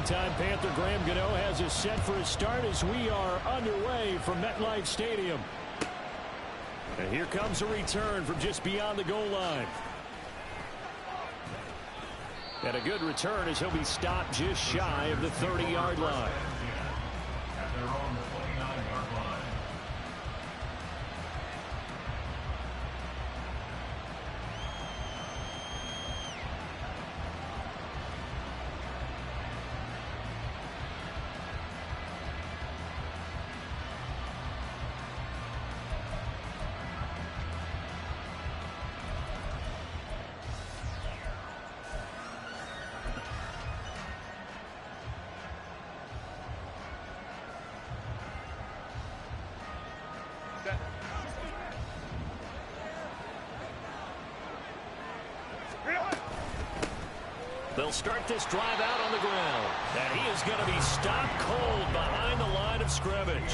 Longtime Panther Graham Gano has us set for a start as we are underway from MetLife Stadium. And here comes a return from just beyond the goal line. And a good return as he'll be stopped just shy of the 30-yard line. They'll start this drive out on the ground. And he is going to be stopped cold behind the line of scrimmage.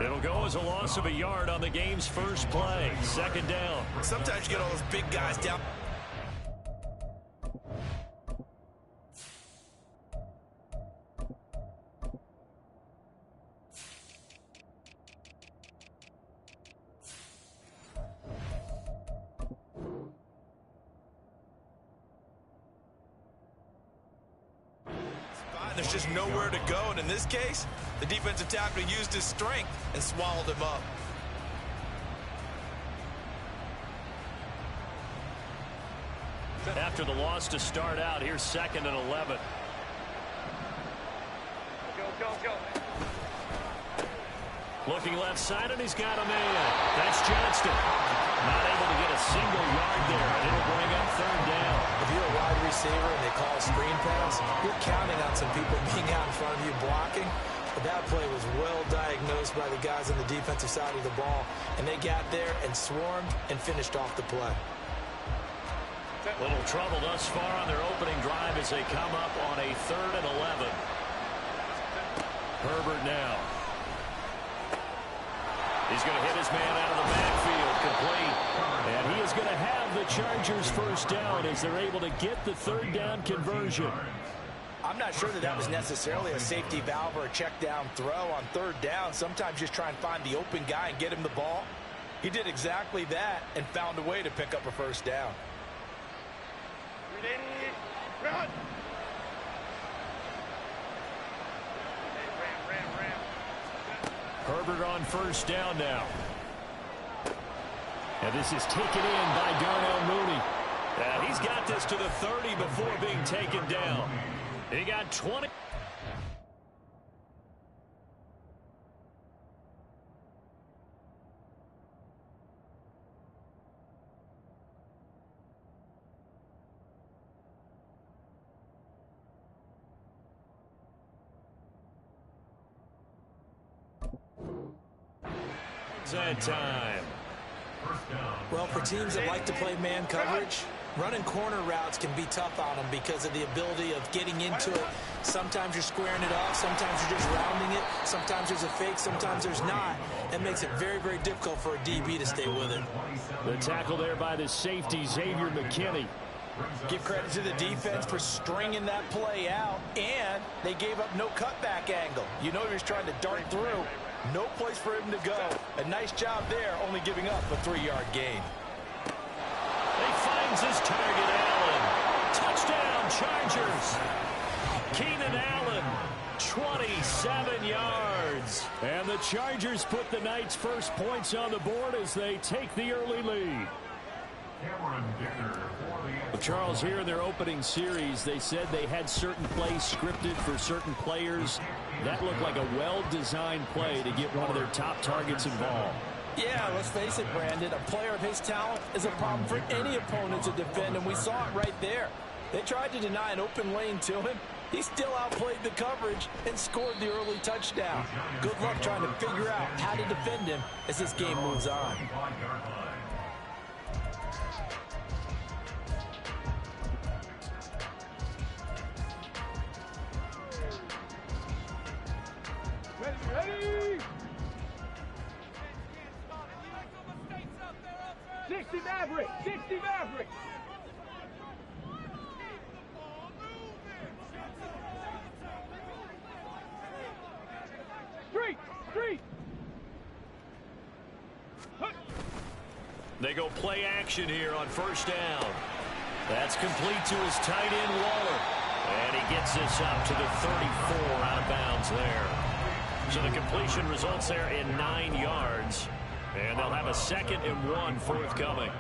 It'll go as a loss of a yard on the game's first play. Second down. Sometimes you get all those big guys down. There's just nowhere to go, and in this case, the defensive tackle used his strength and swallowed him up. After the loss to start out, here's 2nd and 11. Go. Looking left side, and he's got a man. That's Johnston. Not able to get a single yard there, and it'll bring up 3rd down. If you're a wide receiver and they call a screen pass, you're counting on some people being out in front of you blocking. But that play was well diagnosed by the guys on the defensive side of the ball, and they got there and swarmed and finished off the play. Little trouble thus far on their opening drive as they come up on a 3rd and 11. Herbert now. He's going to hit his man out of the backfield, complete. And he is going to have the Chargers first down as they're able to get the 3rd down conversion. I'm not sure that was necessarily a safety valve or a check down throw on 3rd down. Sometimes just try and find the open guy and get him the ball. He did exactly that and found a way to pick up a first down. Run. Herbert on first down now. And this is taken in by Darnell Mooney. And he's got this to the 30 before being taken down. He got 20. That time. Well, for teams that like to play man coverage, running corner routes can be tough on them because of the ability of getting into it. Sometimes you're squaring it off. Sometimes you're just rounding it. Sometimes there's a fake. Sometimes there's not. It makes it very, very difficult for a DB to stay with it. The tackle there by the safety, Xavier McKinney. Give credit to the defense for stringing that play out, and they gave up no cutback angle. You know he was trying to dart through. No place for him to go. A nice job there, only giving up a 3-yard gain. He finds his target, Allen. Touchdown, Chargers. Keenan Allen, 27 yards. And the Chargers put the Knights' first points on the board as they take the early lead. Well, Charles, here in their opening series, they said they had certain plays scripted for certain players. That looked like a well-designed play to get one of their top targets involved. Yeah, let's face it, Brandon. A player of his talent is a problem for any opponent to defend, and we saw it right there. They tried to deny an open lane to him. He still outplayed the coverage and scored the early touchdown. Good luck trying to figure out how to defend him as this game moves on. Ready! 60 Maverick! 60 Maverick! They go play action here on first down. That's complete to his tight end, Waller. And he gets this up to the 34 out of bounds there. So the completion results there in 9 yards. And they'll have a 2nd and 1 forthcoming.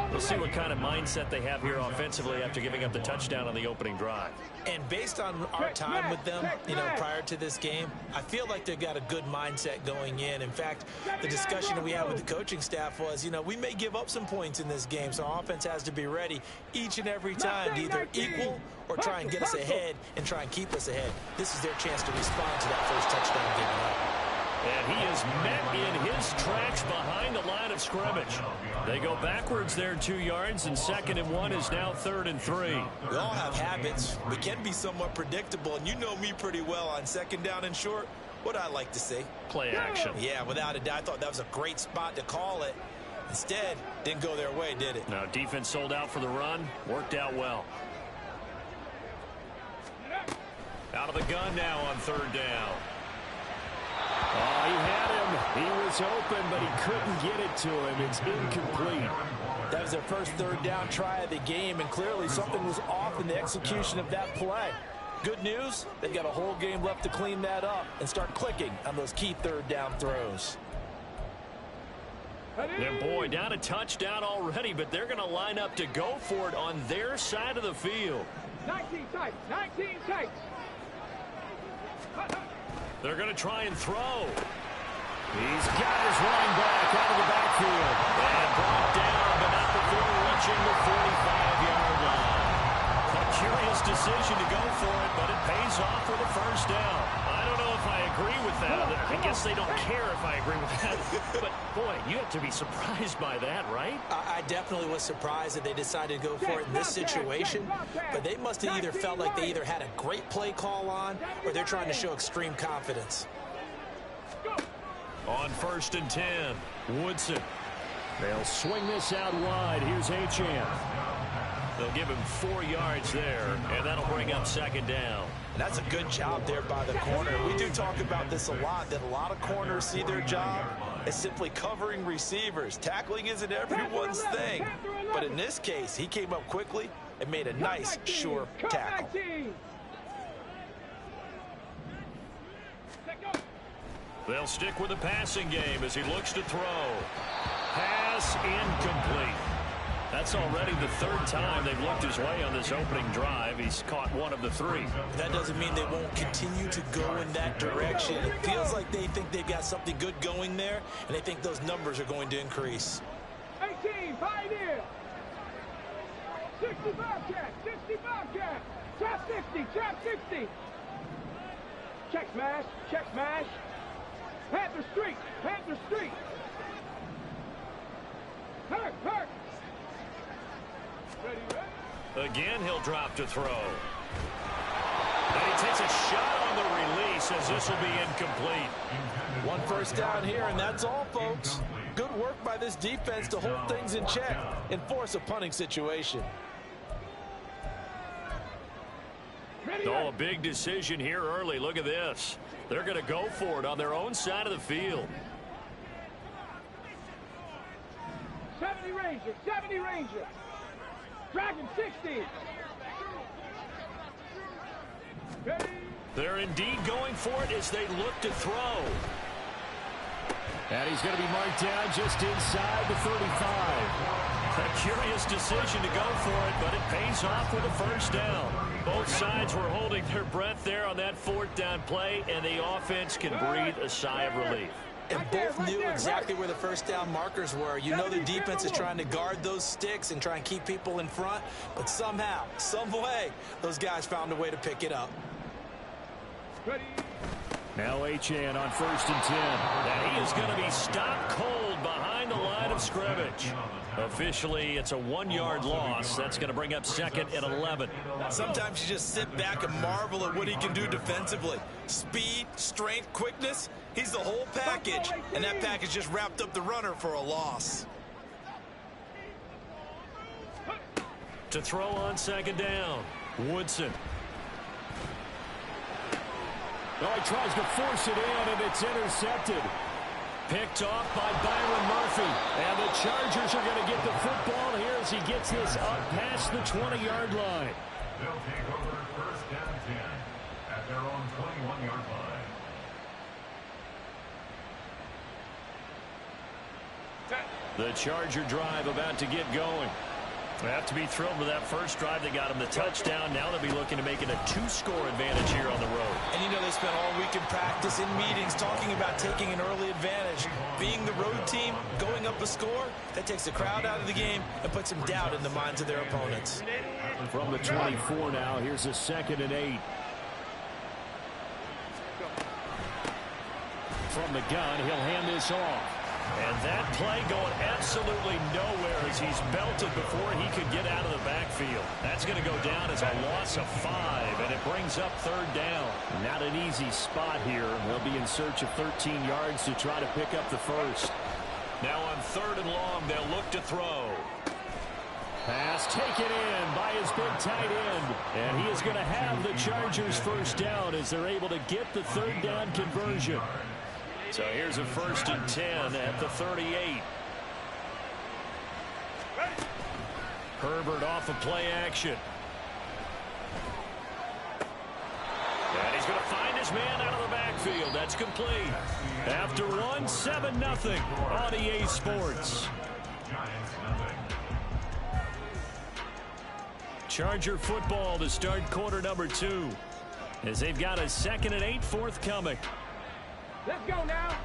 We'll see what kind of mindset they have here offensively after giving up the touchdown on the opening drive. And based on our time with them, prior to this game, I feel like they've got a good mindset going in. In fact, the discussion that we had with the coaching staff was, we may give up some points in this game, so our offense has to be ready each and every time to either equal or try and get us ahead and try and keep us ahead. This is their chance to respond to that first touchdown given up. And he is met in his tracks behind the line of scrimmage. They go backwards there 2 yards, and 2nd and 1 is now 3rd and 3. We all have habits. We can be somewhat predictable, and you know me pretty well on 2nd down and short. What I like to see? Play action. Yeah, without a doubt. I thought that was a great spot to call it. Instead, didn't go their way, did it? Now, defense sold out for the run. Worked out well. Out of the gun now on 3rd down. Oh, he had him. He was open, but he couldn't get it to him. It's incomplete. That was their first 3rd down try of the game, and clearly something was off in the execution of that play. Good news, they've got a whole game left to clean that up and start clicking on those key 3rd down throws. And boy, down a touchdown already, but they're going to line up to go for it on their side of the field. 19 tight, 19 tight. They're going to try and throw. He's got his running back out of the backfield. And brought down, but not before reaching the 45-yard line. A curious decision to go for it, but it pays off for the first down. I don't know if I agree with that. I guess they don't care if I agree with that. But, boy, you have to be surprised by that, right? I definitely was surprised that they decided to go for it in this situation. But they must have either felt like they either had a great play call on or they're trying to show extreme confidence. On 1st and 10, Woodson. They'll swing this out wide. Here's Achane. They'll give him 4 yards there, and that'll bring up 2nd down. And that's a good job there by the corner. We do talk about this a lot, that a lot of corners see their job as simply covering receivers. Tackling isn't everyone's thing. But in this case, he came up quickly and made a nice, sure tackle. They'll stick with the passing game as he looks to throw. Pass incomplete. That's already the 3rd time they've looked his way on this opening drive. He's caught 1 of the 3. That doesn't mean they won't continue to go in that direction. It feels like they think they've got something good going there, and they think those numbers are going to increase. 18, Pioneer. 65 cat, 65 cat. Trap 50, trap 50. Check smash, check smash. Panther Street, Panther Street. Hurt, hurt. Ready, ready. Again, he'll drop to throw. And he takes a shot on the release as this will be incomplete. 1 first down here, and that's all, folks. Good work by this defense to hold things in check and force a punting situation. Oh, a big decision here early. Look at this. They're going to go for it on their own side of the field. 70 Ranger, 70 Ranger. Dragon 60. Ready. They're indeed going for it as they look to throw. And he's going to be marked down just inside the 35. A curious decision to go for it, but it pays off with a first down. Both sides were holding their breath there on that 4th down play, and the offense can breathe a sigh of relief. And both knew exactly where the first down markers were. You know the defense is trying to guard those sticks and try and keep people in front, but somehow, some way, those guys found a way to pick it up. Ready. Now Achane on 1st and 10. And he is going to be stopped cold behind the line of scrimmage. Officially, it's a 1-yard loss. That's going to bring up 2nd and 11. Sometimes you just sit back and marvel at what he can do defensively. Speed, strength, quickness. He's the whole package, and that package just wrapped up the runner for a loss. To throw on 2nd down, Woodson. Oh, he tries to force it in, and it's intercepted. Picked off by Byron Murphy. And the Chargers are going to get the football here as he gets this up past the 20-yard line. They'll take over first down 10 at their own 21-yard line. The Charger drive about to get going. They have to be thrilled with that first drive. They got them the touchdown. Now they'll be looking to make it a 2-score advantage here on the road. And you know they spent all week in practice, in meetings, talking about taking an early advantage. Being the road team, going up a score, that takes the crowd out of the game and puts some doubt in the minds of their opponents. From the 24 now, here's a 2nd and 8. From the gun, he'll hand this off. And that play going absolutely nowhere as he's belted before he could get out of the backfield. That's going to go down as a loss of 5, and it brings up 3rd down. Not an easy spot here. They'll be in search of 13 yards to try to pick up the first. Now on 3rd and long, they'll look to throw. Pass taken in by his big tight end. And he is going to have the Chargers first down as they're able to get the 3rd down conversion. So here's a 1st and 10 at the 38. Herbert off of play action. And he's going to find his man out of the backfield. That's complete. After one, 7-0 on EA Sports. Charger football to start quarter number 2. As they've got a 2nd and 8 forthcoming. Let's go now.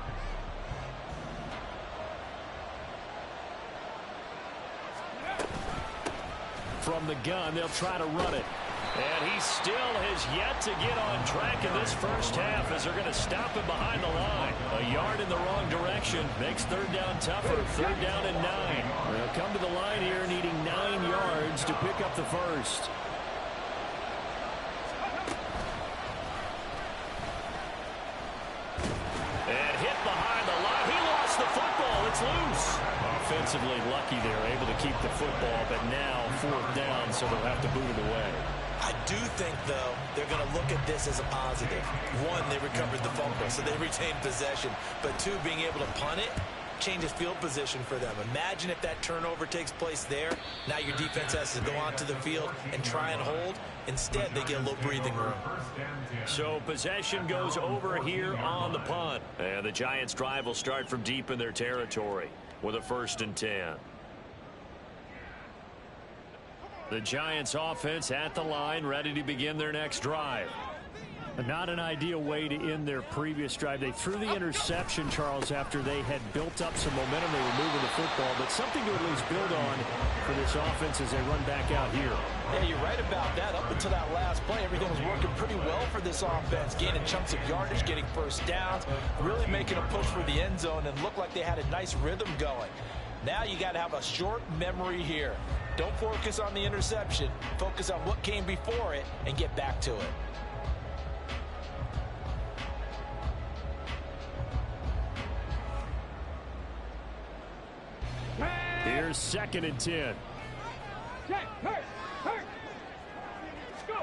From the gun, they'll try to run it. And he still has yet to get on track in this first half as they're going to stop him behind the line. A yard in the wrong direction makes 3rd down tougher. 3rd down and 9. They'll come to the line here needing 9 yards to pick up the first. And hit behind the line. He lost the football. It's loose. Offensively lucky they're able to keep the football, but now 4th down, so they'll have to boot it away. I do think, though, they're going to look at this as a positive. 1, they recovered the fumble, so they retained possession. But 2, being able to punt it changes field position for them. Imagine if that turnover takes place there. Now your defense has to go onto the field and try and hold. Instead, they get a little breathing room. So possession goes over here on the punt. And the Giants' drive will start from deep in their territory with a 1st and 10. The Giants offense at the line, ready to begin their next drive. Not an ideal way to end their previous drive. They threw the interception, Charles, after they had built up some momentum. They were moving the football, but something to at least build on for this offense as they run back out here. Yeah, you're right about that. Up until that last play, everything was working pretty well for this offense, gaining chunks of yardage, getting first downs, really making a push for the end zone, and looked like they had a nice rhythm going. Now you got to have a short memory here. Don't focus on the interception. Focus on what came before it and get back to it. Here's 2nd and 10. Hurt. Let's go.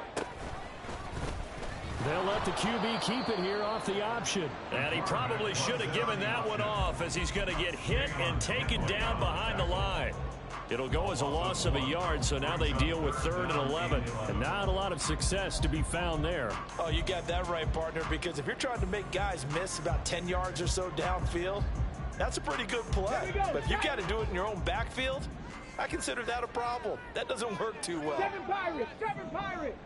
They'll let the QB keep it here off the option. And he probably should have given that one off as he's going to get hit and taken down behind the line. It'll go as a loss of a yard, so now they deal with 3rd and 11. And not a lot of success to be found there. Oh, you got that right, partner, because if you're trying to make guys miss about 10 yards or so downfield, that's a pretty good play. But if you got to do it in your own backfield, I consider that a problem. That doesn't work too well. 7 Pirates.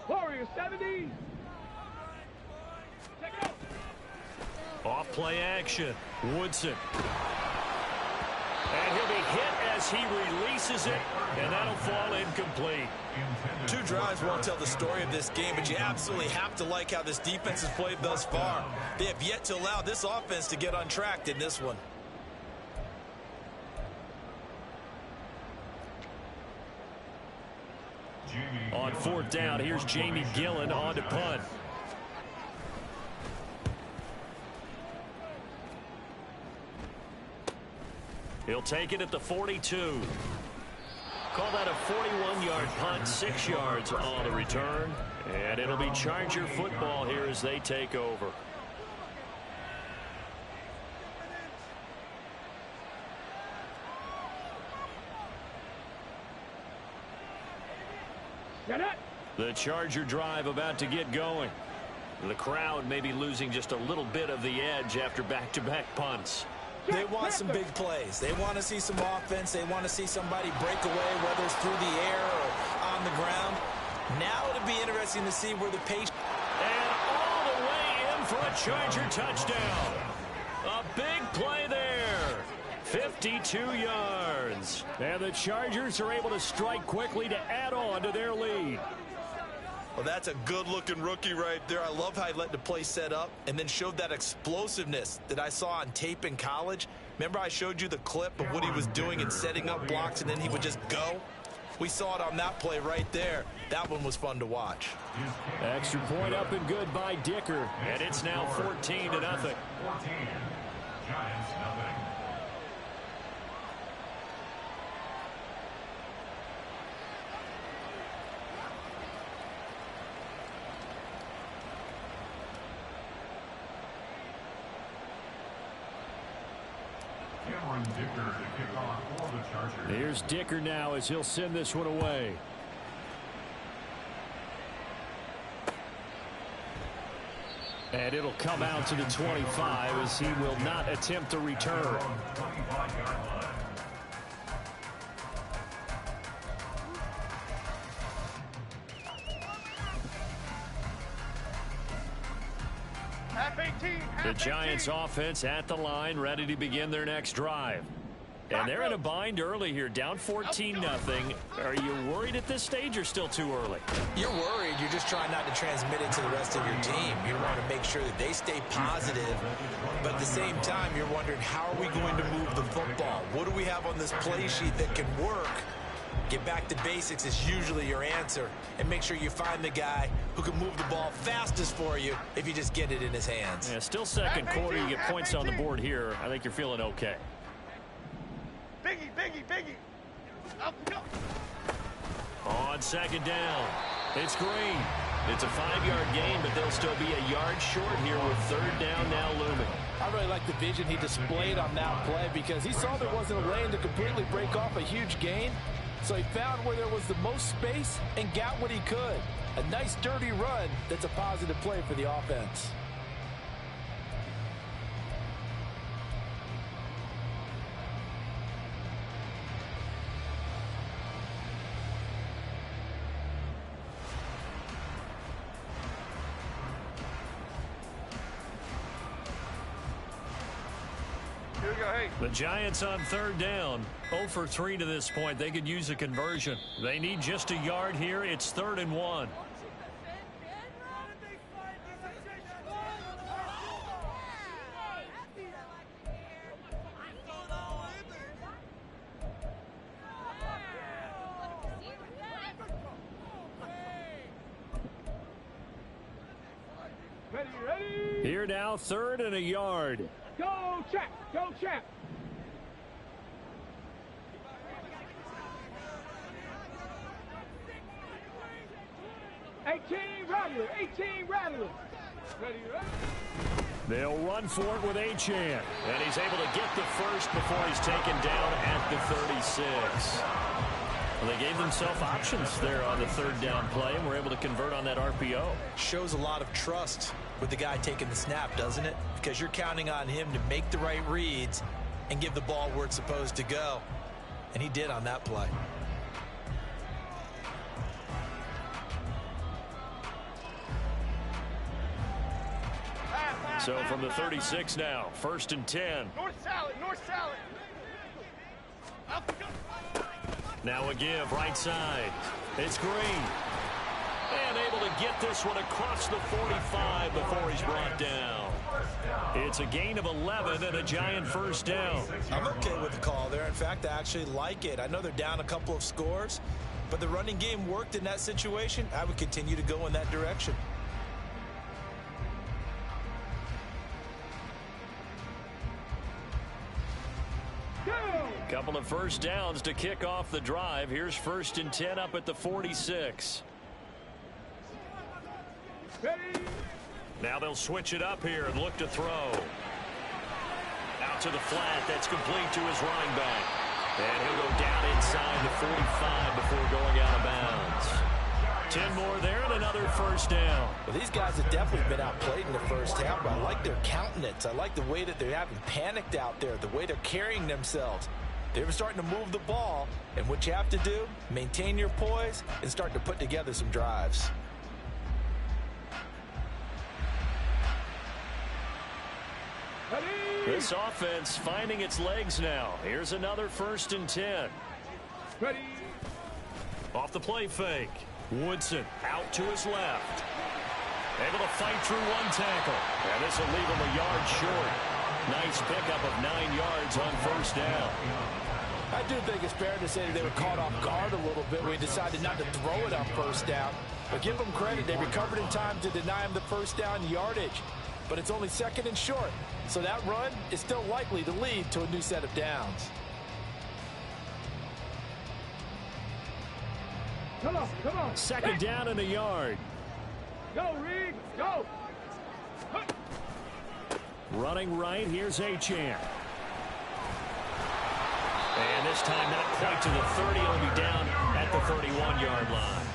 Warriors 70. Check it out. Off play action. Woodson. And he'll be hit as he releases it, and that'll fall incomplete. 2 drives won't tell the story of this game, but you absolutely have to like how this defense has played thus far. They have yet to allow this offense to get untracked in this one. On 4th down, here's Jamie Gillen on to punt. He'll take it at the 42. Call that a 41-yard punt, 6 yards on the return. And it'll be Charger football here as they take over. Get it. The Charger drive about to get going. The crowd may be losing just a little bit of the edge after back-to-back punts. They want some big plays. They want to see some offense. They want to see somebody break away, whether it's through the air or on the ground. Now it'll be interesting to see where the pace... And all the way in for a Charger touchdown. A big play there. 52 yards. And the Chargers are able to strike quickly to add on to their lead. Well, that's a good-looking rookie right there. I love how he let the play set up and then showed that explosiveness that I saw on tape in college. Remember I showed you the clip of what he was doing and setting up blocks, and then he would just go? We saw it on that play right there. That one was fun to watch. Extra point up and good by Dicker. And it's now 14-0. 14. Giants, nothing. Dicker to kick off for the Chargers. Here's Dicker now as he'll send this one away. And it'll come out to the 25 as he will not attempt a return. 25-yard line. The Giants offense at the line, ready to begin their next drive. And they're in a bind early here, down 14-0. Are you worried at this stage or still too early? You're worried. You're just trying not to transmit it to the rest of your team. You want to make sure that they stay positive. But at the same time, you're wondering, how are we going to move the football? What do we have on this play sheet that can work? Get back to basics is usually your answer. And make sure you find the guy who can move the ball fastest for you if you just get it in his hands. Yeah, still second quarter. You get points on the board here. I think you're feeling okay. Biggie. Up, go. On second down, it's Green. It's a 5-yard gain, but they'll still be a yard short here with third down now looming. I really like the vision he displayed on that play because he saw there wasn't a lane to completely break off a huge gain. So he found where there was the most space and got what he could. A nice dirty run that's a positive play for the offense. The Giants on third down, 0 for 3 to this point. They could use a conversion. They need just a yard here. It's 3rd and 1. Ready. Here now, 3rd and a yard. Go, Chap. Go, Chap. Rattler. 18 Rattler. Ready. They'll run for it with Achane. And he's able to get the first before he's taken down at the 36. Well, they gave themselves options there on the third down play and were able to convert on that RPO. Shows a lot of trust with the guy taking the snap, doesn't it? Because you're counting on him to make the right reads and give the ball where it's supposed to go. And he did on that play. So from the 36 now, 1st and 10. North salad. Now a give, right side. It's Green. And able to get this one across the 45 before he's brought down. It's a gain of 11 and a Giant first down. I'm okay with the call there. In fact, I actually like it. I know they're down a couple of scores, but the running game worked in that situation. I would continue to go in that direction. Couple of first downs to kick off the drive. Here's 1st and 10 up at the 46. Ready. Now they'll switch it up here and look to throw. Out to the flat. That's complete to his running back. And he'll go down inside the 45 before going out of bounds. 10 more there and another first down. Well, these guys have definitely been outplayed in the first half, but I like their countenance. I like the way that they're having panicked out there, the way they're carrying themselves. They're starting to move the ball, and what you have to do, maintain your poise and start to put together some drives. This offense finding its legs now. Here's another 1st and 10. Ready. Off the play fake. Woodson out to his left. Able to fight through one tackle. And this will leave him a yard short. Nice pickup of 9 yards on first down. I do think it's fair to say that they were caught off guard a little bit when we decided not to throw it on first down. But give them credit. They recovered in time to deny him the first down yardage. But it's only 2nd and short. So that run is still likely to lead to a new set of downs. Come on, come on. 2nd down and a yard. Go, Reed, go. Running right, here's Achane. And this time not quite to the 30. He'll be down at the 31-yard line.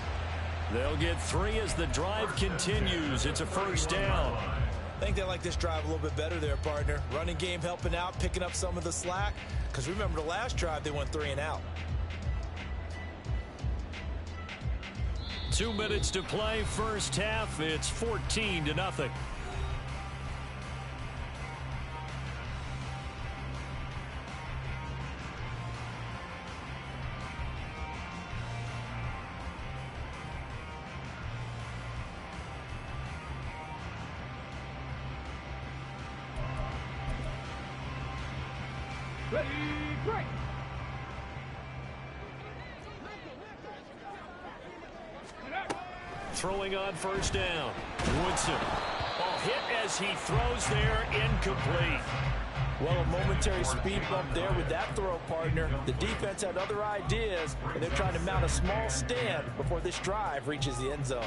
They'll get 3 as the drive continues. It's a first down. I think they like this drive a little bit better there, partner. Running game helping out, picking up some of the slack. Because remember the last drive, they went 3 and out. 2 minutes to play, first half. It's 14-0. Ready, break. Throwing on first down. Woodson. Ball hit as he throws there, incomplete. Well, a momentary speed bump there with that throw, partner. The defense had other ideas, and they're trying to mount a small stand before this drive reaches the end zone.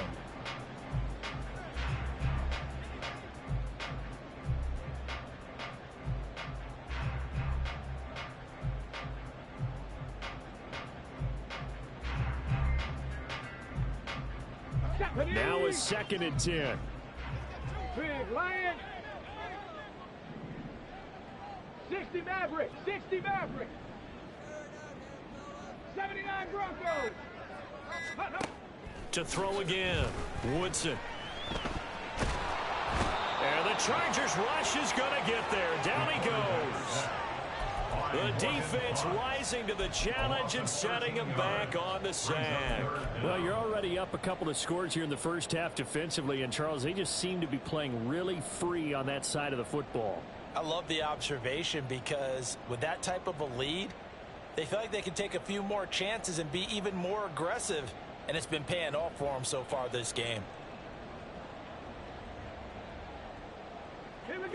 Now it's 2nd and 10. Big Lion. 60 Maverick. 60 Maverick. 79 Broncos. To throw again. Woodson. And the Chargers rush is going to get there. Down he goes. The defense rising to the challenge and setting him back on the sack. Well, you're already up a couple of scores here in the first half defensively, and Charles, they just seem to be playing really free on that side of the football. I love the observation because with that type of a lead, they feel like they can take a few more chances and be even more aggressive, and it's been paying off for them so far this game.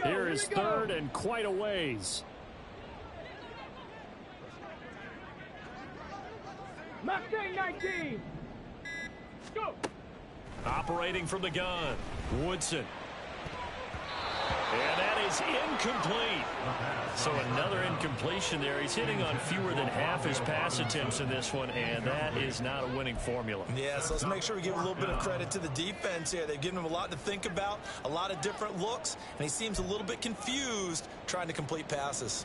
Here is 3rd and quite a ways. Mustang 19. Go. Operating from the gun. Woodson. And that is incomplete. So another incompletion there. He's hitting on fewer than half his pass attempts in this one, and that is not a winning formula. Yeah, so let's make sure we give a little bit of credit to the defense here. They've given him a lot to think about, a lot of different looks, and he seems a little bit confused trying to complete passes.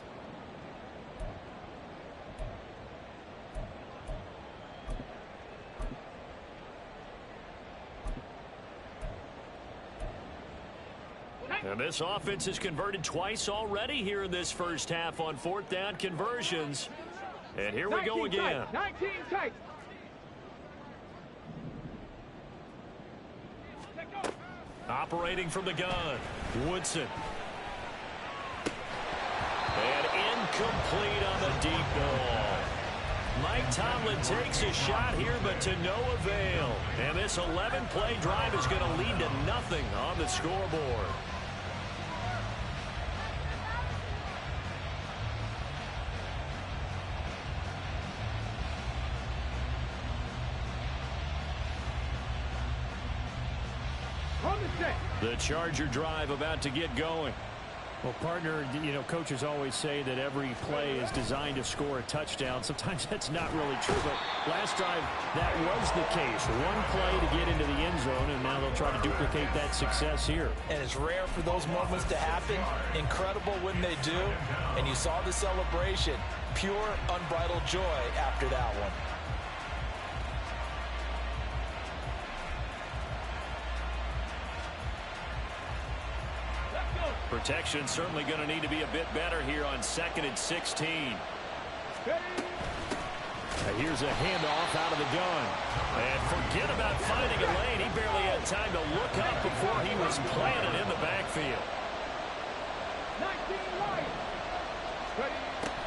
And this offense has converted twice already here in this first half on 4th down conversions. And here we go again. 19 tight. Operating from the gun. Woodson. And incomplete on the deep ball. Mike Tomlin takes a shot here, but to no avail. And this 11-play drive is going to lead to nothing on the scoreboard. The Charger drive about to get going. Well, partner, you know, coaches always say that every play is designed to score a touchdown. Sometimes that's not really true, but last drive, that was the case. One play to get into the end zone, and now they'll try to duplicate that success here. And it's rare for those moments to happen. Incredible when they do. And you saw the celebration. Pure, unbridled joy after that one. Protection certainly going to need to be a bit better here on 2nd and 16. Here's a handoff out of the gun. And forget about finding a lane. He barely had time to look up before he was planted in the backfield.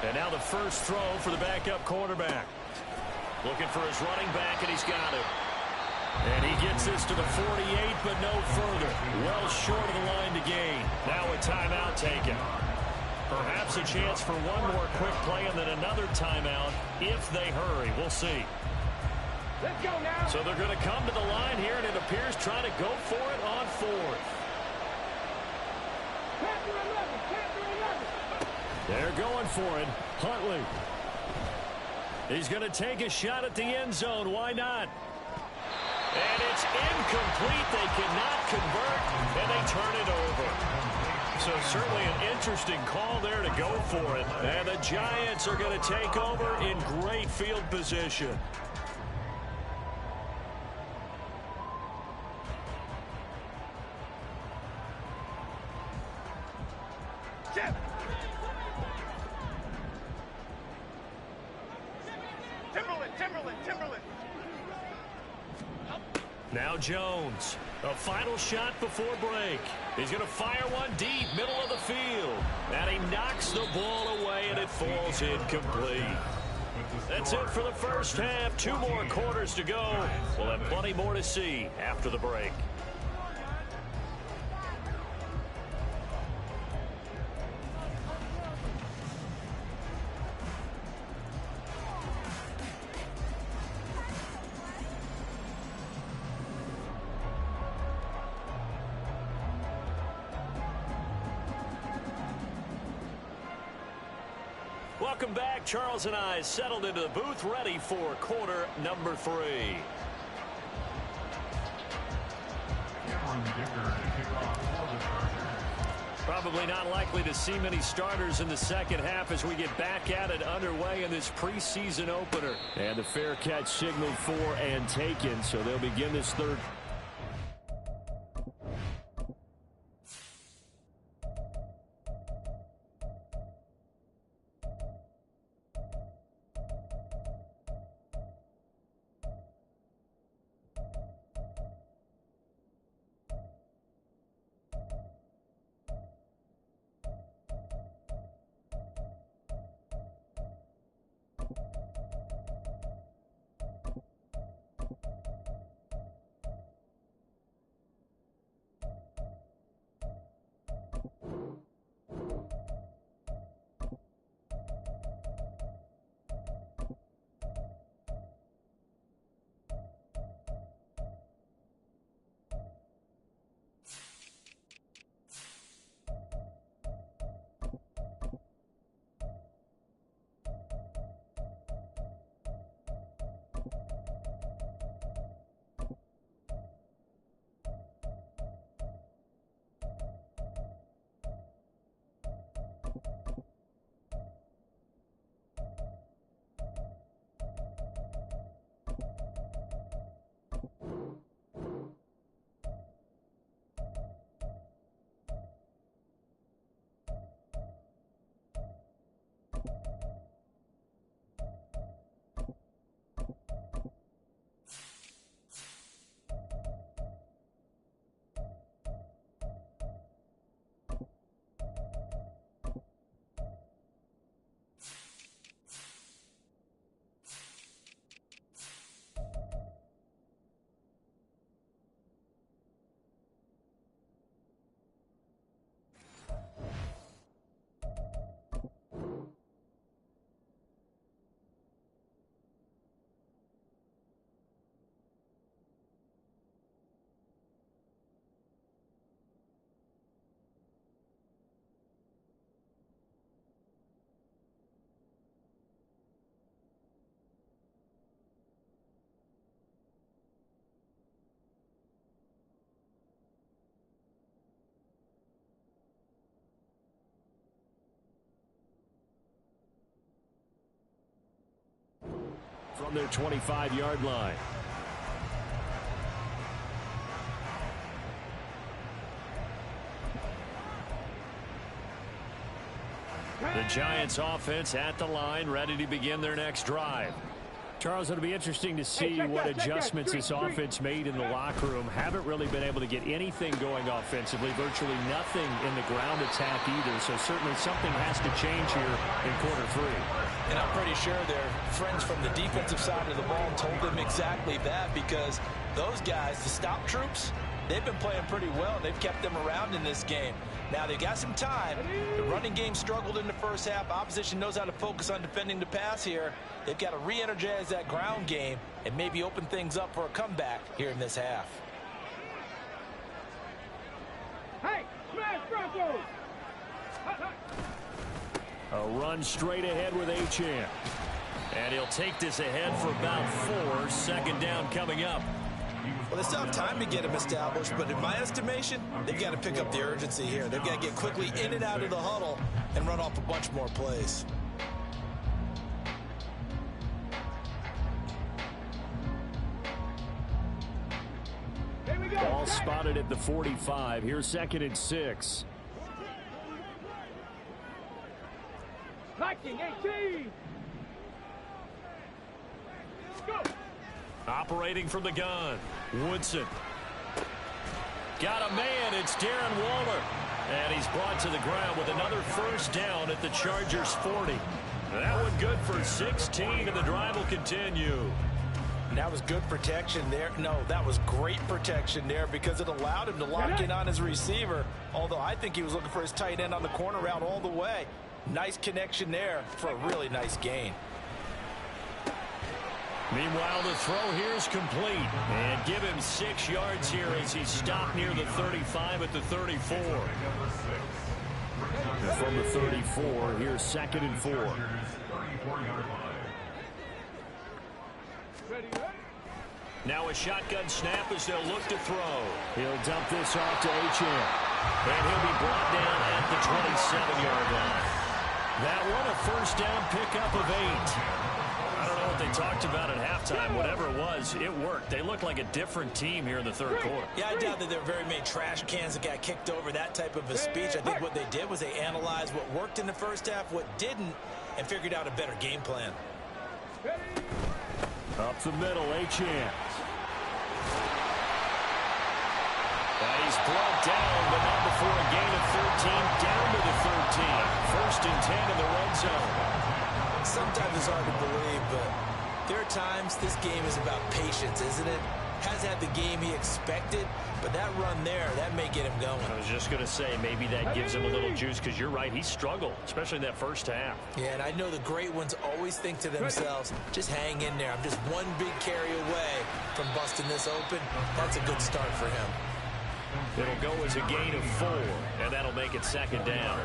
And now the first throw for the backup quarterback. Looking for his running back, and he's got it. And he gets this to the 48, but no further. Well short of the line to gain. Now a timeout taken. Perhaps a chance for one more quick play and then another timeout if they hurry. We'll see. Let's go now. So they're going to come to the line here, and it appears trying to go for it on 4th. Panther 11, Panther 11. They're going for it. Huntley. He's going to take a shot at the end zone. Why not? And it's incomplete. They cannot convert, and they turn it over. So certainly an interesting call there to go for it. And the Giants are going to take over in great field position. Timberland. Now Jones, a final shot before break. He's going to fire one deep, middle of the field. And he knocks the ball away, and it falls incomplete. That's it for the first half. 2 more quarters to go. We'll have plenty more to see after the break. Welcome back. Charles and I settled into the booth, ready for quarter number 3. Probably not likely to see many starters in the second half as we get back at it underway in this preseason opener. And the fair catch signaled for and taken, so they'll begin this third. from their 25-yard line. The Giants offense at the line, ready to begin their next drive. Charles, it'll be interesting to see what adjustments this offense made in the locker room. Haven't really been able to get anything going offensively, virtually nothing in the ground attack either. So certainly something has to change here in quarter three. And I'm pretty sure their friends from the defensive side of the ball told them exactly that, because those guys, the stop troops, they've been playing pretty well. They've kept them around in this game. Now, they've got some time. The running game struggled in the first half. Opposition knows how to focus on defending the pass here. They've got to re-energize that ground game and maybe open things up for a comeback here in this half. Hey, smash Broncos! A run straight ahead with Achane. And he'll take this ahead for about 4. Second down coming up. Well, they still have time to get him established, but in my estimation, they've got to pick up the urgency here. They've got to get quickly in and out of the huddle and run off a bunch more plays. Ball spotted at the 45. Here's 2nd and 6. Liking 18! Go! Operating from the gun. Woodson. Got a man. It's Darren Waller. And he's brought to the ground with another first down at the Chargers 40. That one good for 16, and the drive will continue. And that was good protection there. No, that was great protection there because it allowed him to lock in on his receiver. Although I think he was looking for his tight end on the corner route all the way. Nice connection there for a really nice gain. Meanwhile, the throw here is complete. And give him 6 yards here as he stopped near the 35 at the 34. And from the 34, here's 2nd and 4. Now a shotgun snap as they'll look to throw. He'll dump this off to Achane. And he'll be brought down at the 27-yard line. That one a first down pickup of 8. I don't know what they talked about at halftime. Whatever it was, it worked. They looked like a different team here in the third quarter. Yeah, I doubt that there were very many trash cans that got kicked over, that type of a speech. I think what they did was they analyzed what worked in the first half, what didn't, and figured out a better game plan. Up the middle, Achane. And he's brought down, but not before a gain of 13, down to the 13. First and 10 in the red zone. Sometimes it's hard to believe, but there are times this game is about patience, isn't it? Hasn't had the game he expected, but that run there, that may get him going. I was just going to say, maybe that gives him a little juice, because you're right, he struggled, especially in that first half. Yeah, and I know the great ones always think to themselves, just hang in there. I'm just one big carry away from busting this open. That's a good start for him. It'll go as a gain of 4, and that'll make it 2nd down.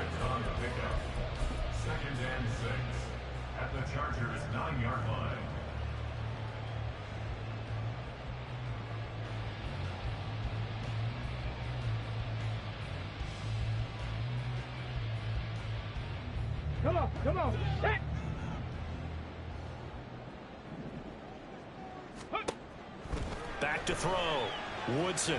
2nd and 6 at the Chargers' 9-yard line. Come on, set! Back to throw. Woodson.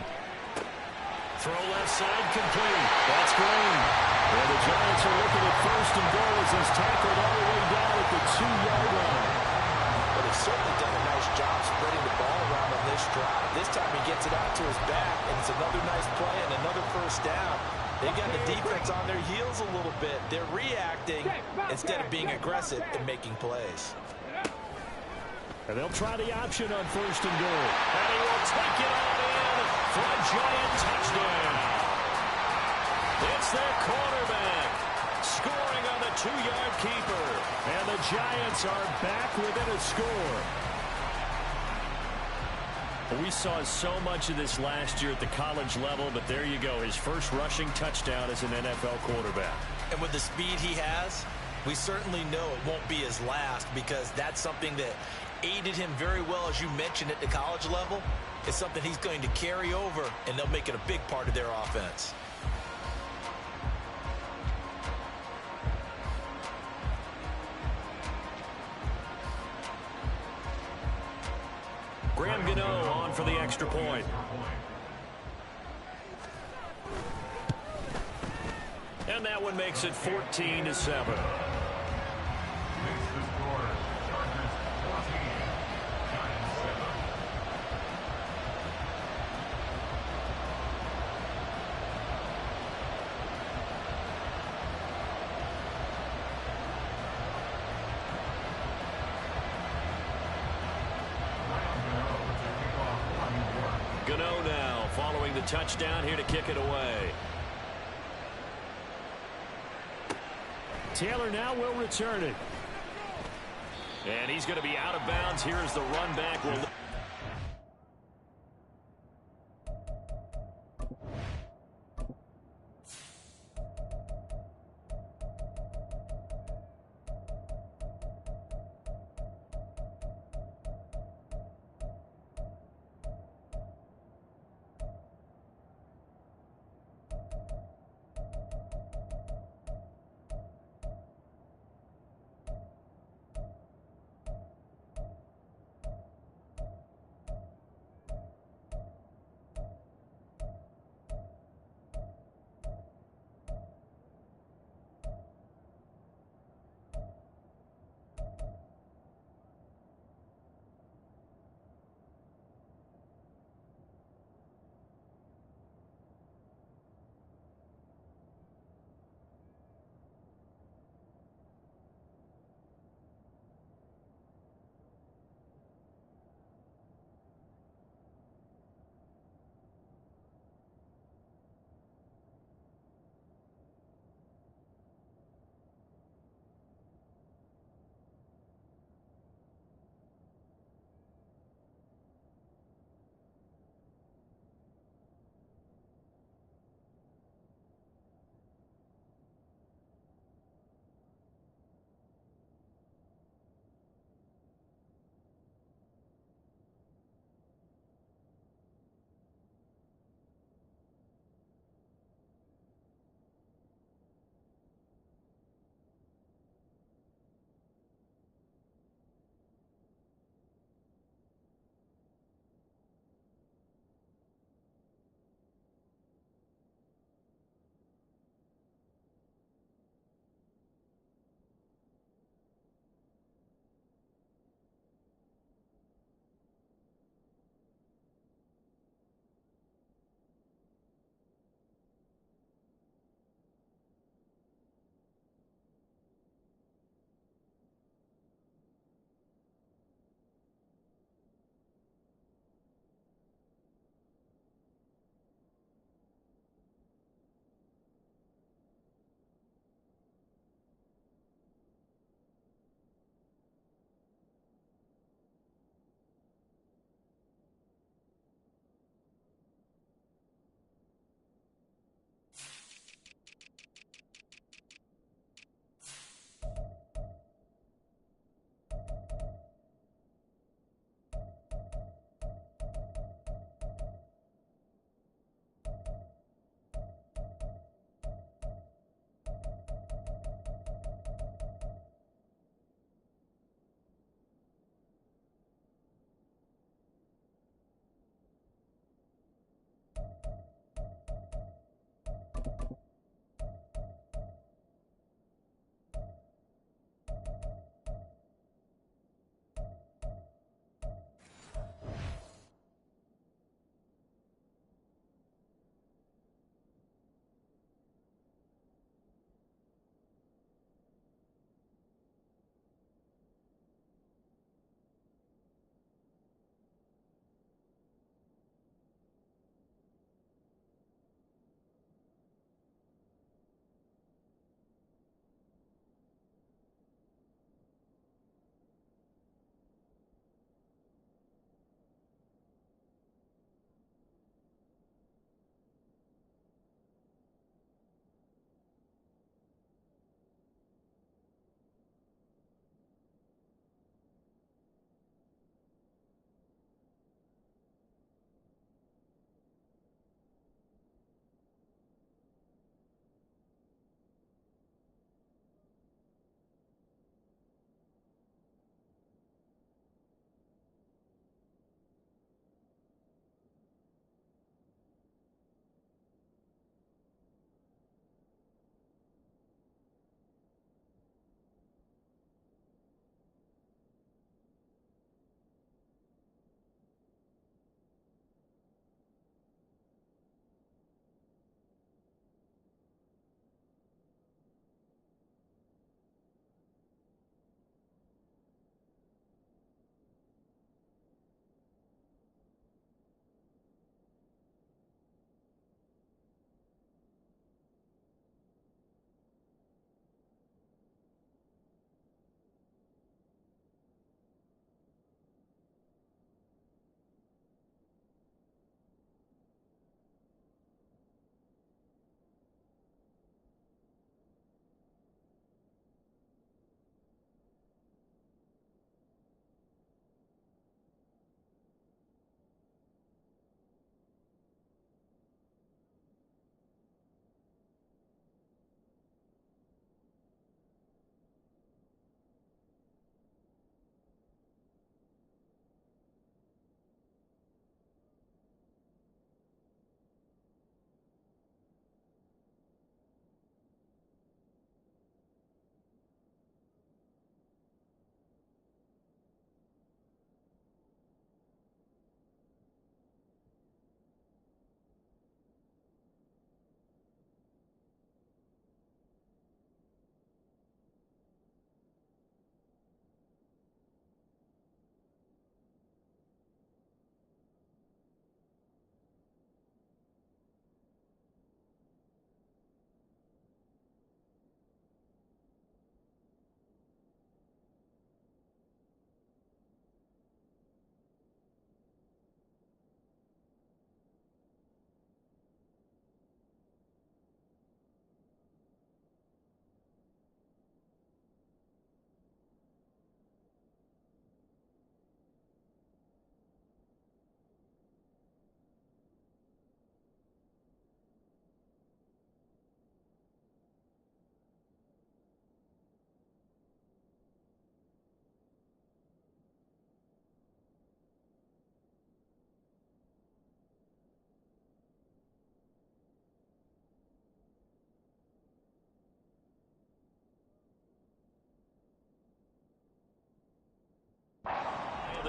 Throw left side complete. That's Green. And the Giants are looking at 1st and goal as he's tackled all the way down at the 2-yard line. But he's certainly done a nice job spreading the ball around on this drive. This time he gets it out to his back, and it's another nice play and another first down. They got the defense on their heels a little bit. They're reacting instead of being aggressive and making plays. And they'll try the option on 1st and goal. And he will take it all in for a Giant touchdown. It's their quarterback scoring on the 2-yard keeper. And the Giants are back within a score. We saw so much of this last year at the college level, but there you go. His first rushing touchdown as an NFL quarterback. And with the speed he has, we certainly know it won't be his last, because that's something that aided him very well, as you mentioned, at the college level. It's something he's going to carry over, and they'll make it a big part of their offense. Gano on for the extra point. And that one makes it 14-7. Makes the score. Chargers 14, Giants 7. Gano now following the touchdown here to kick it away. Taylor now will return it. And he's going to be out of bounds. Here's the run back.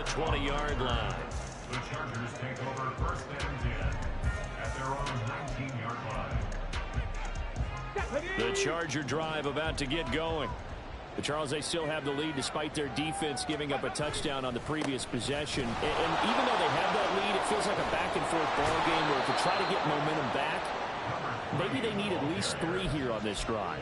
the 20-yard line. The Chargers take over first and 10 at their own 19-yard line. The Charger drive about to get going. But Charles, they still have the lead despite their defense giving up a touchdown on the previous possession. And even though they have that lead, it feels like a back-and-forth ball game where to try to get momentum back, maybe they need at least 3 here on this drive.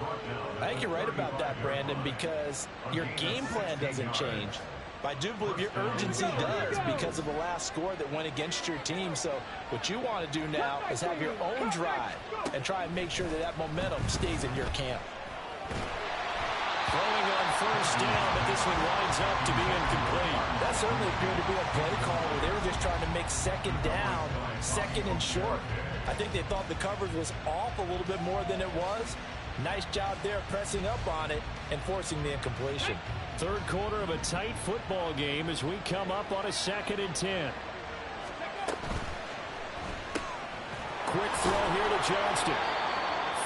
I think you're right about that, Brandon, because your game plan doesn't change. But I do believe your urgency does because of the last score that went against your team. So what you want to do now is have your own drive and try and make sure that that momentum stays in your camp. Throwing on first down, but this one winds up to be incomplete. That certainly appeared to be a play call where they were just trying to make second down, second and short. I think they thought the coverage was off a little bit more than it was. Nice job there pressing up on it and forcing the incompletion. Third quarter of a tight football game as we come up on a 2nd and 10. Quick throw here to Johnston.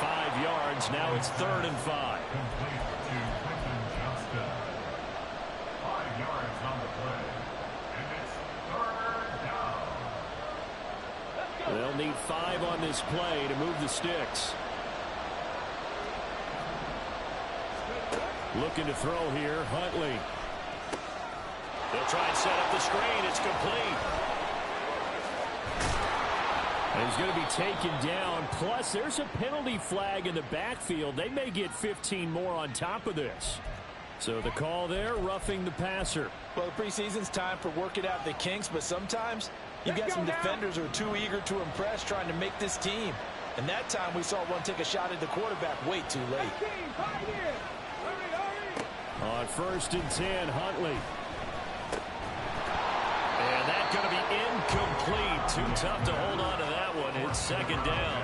5 yards. Now it's 3rd and 5. Complete to Quentin Johnston. 5 yards on the play. And it's 3rd down. They'll need 5 on this play to move the sticks. Looking to throw here, Huntley. They'll try and set up the screen. It's complete. And he's going to be taken down. Plus, there's a penalty flag in the backfield. They may get 15 more on top of this. So the call there, roughing the passer. Well, the preseason's time for working out the kinks, but sometimes you've got some defenders who are too eager to impress trying to make this team. And that time we saw one take a shot at the quarterback way too late. On 1st and 10, Huntley. And that's going to be incomplete. Too tough to hold on to that one. It's 2nd down.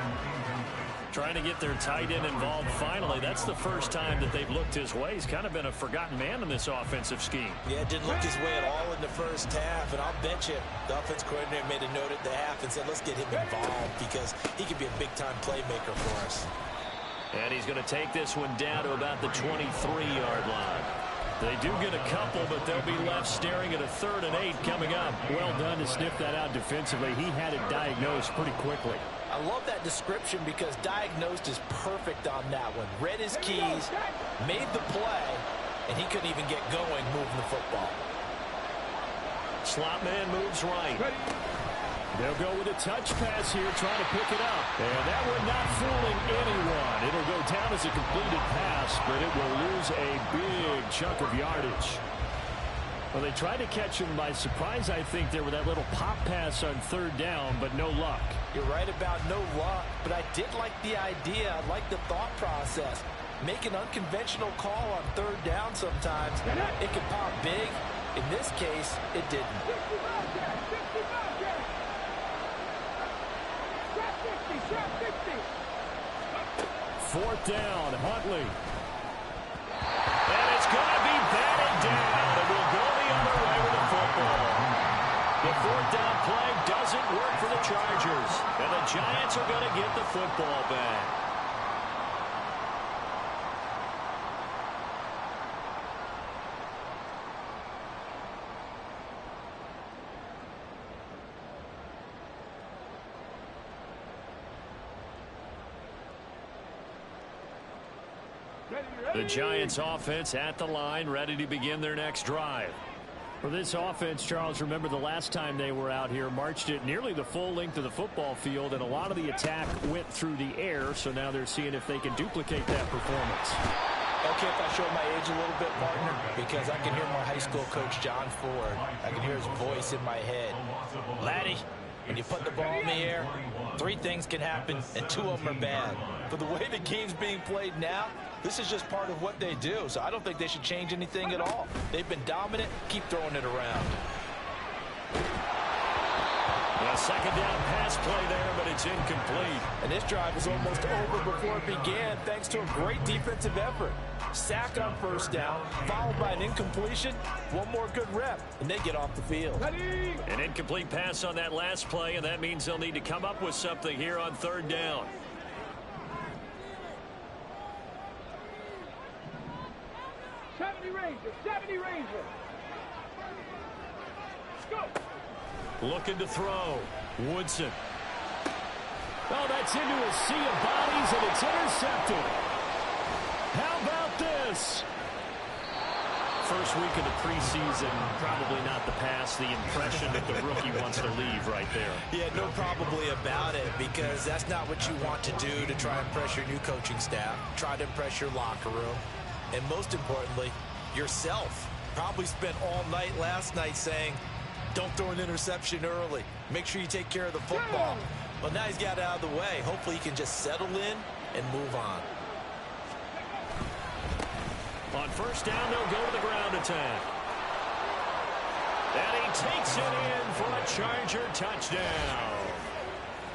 Trying to get their tight end involved finally. That's the first time that they've looked his way. He's kind of been a forgotten man in this offensive scheme. Yeah, it didn't look his way at all in the first half. And I'll bet you the offense coordinator made a note at the half and said, let's get him involved because he could be a big-time playmaker for us. And he's going to take this one down to about the 23-yard line. They do get a couple, but they'll be left staring at a 3rd and 8 coming up. Well done to sniff that out defensively. He had it diagnosed pretty quickly. I love that description because diagnosed is perfect on that one. Read his keys, made the play, and he couldn't even get going moving the football. Slot man moves right. They'll go with a touch pass here, trying to pick it up. And that one not fooling anyone. It'll go down as a completed pass, but it will lose a big chunk of yardage. Well, they tried to catch him by surprise, I think, there with that little pop pass on 3rd down, but no luck. You're right about no luck, but I did like the idea. I like the thought process. Make an unconventional call on 3rd down sometimes. It can pop big. In this case, it didn't. 4th down, Huntley. And it's going to be batted down. And we'll go the other way with the football. The 4th down play doesn't work for the Chargers. And the Giants are going to get the football back. The Giants offense at the line, ready to begin their next drive. For this offense, Charles, remember the last time they were out here, marched it nearly the full length of the football field, and a lot of the attack went through the air, so now they're seeing if they can duplicate that performance. Okay, if I show my age a little bit, partner, because I can hear my high school coach, John Ford. I can hear his voice in my head. Laddie, when you put the ball in the air, 3 things can happen, and 2 of them are bad. But the way the game's being played now, this is just part of what they do, so I don't think they should change anything at all. They've been dominant. Keep throwing it around. A 2nd down pass play there, but it's incomplete. And this drive was almost over before it began, thanks to a great defensive effort. Sack on 1st down, followed by an incompletion. One more good rep, and they get off the field. An incomplete pass on that last play, and that means they'll need to come up with something here on 3rd down. Looking to throw. Woodson. Oh, that's into a sea of bodies, and it's intercepted. How about this? First week of the preseason, probably not the pass, the impression that the rookie wants to leave right there. Yeah, no probably about it, because that's not what you want to do to try and impress your new coaching staff, try to impress your locker room, and most importantly, yourself. Probably spent all night last night saying, don't throw an interception early. Make sure you take care of the football. Well, now he's got it out of the way. Hopefully he can just settle in and move on. On first down, they'll go to the ground attack. And he takes it in for a Charger touchdown.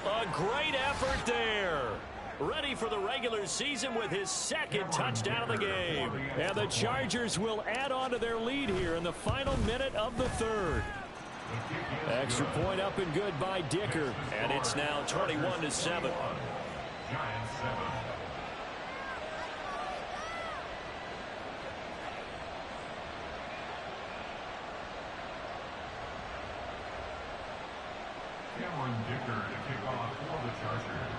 A great effort there. Ready for the regular season with his second touchdown of the game. And the Chargers will add on to their lead here in the final minute of the third. Extra point up and good by Dicker. And it's now 21-7. Giants 7. Cameron Dicker to kick off for the Chargers.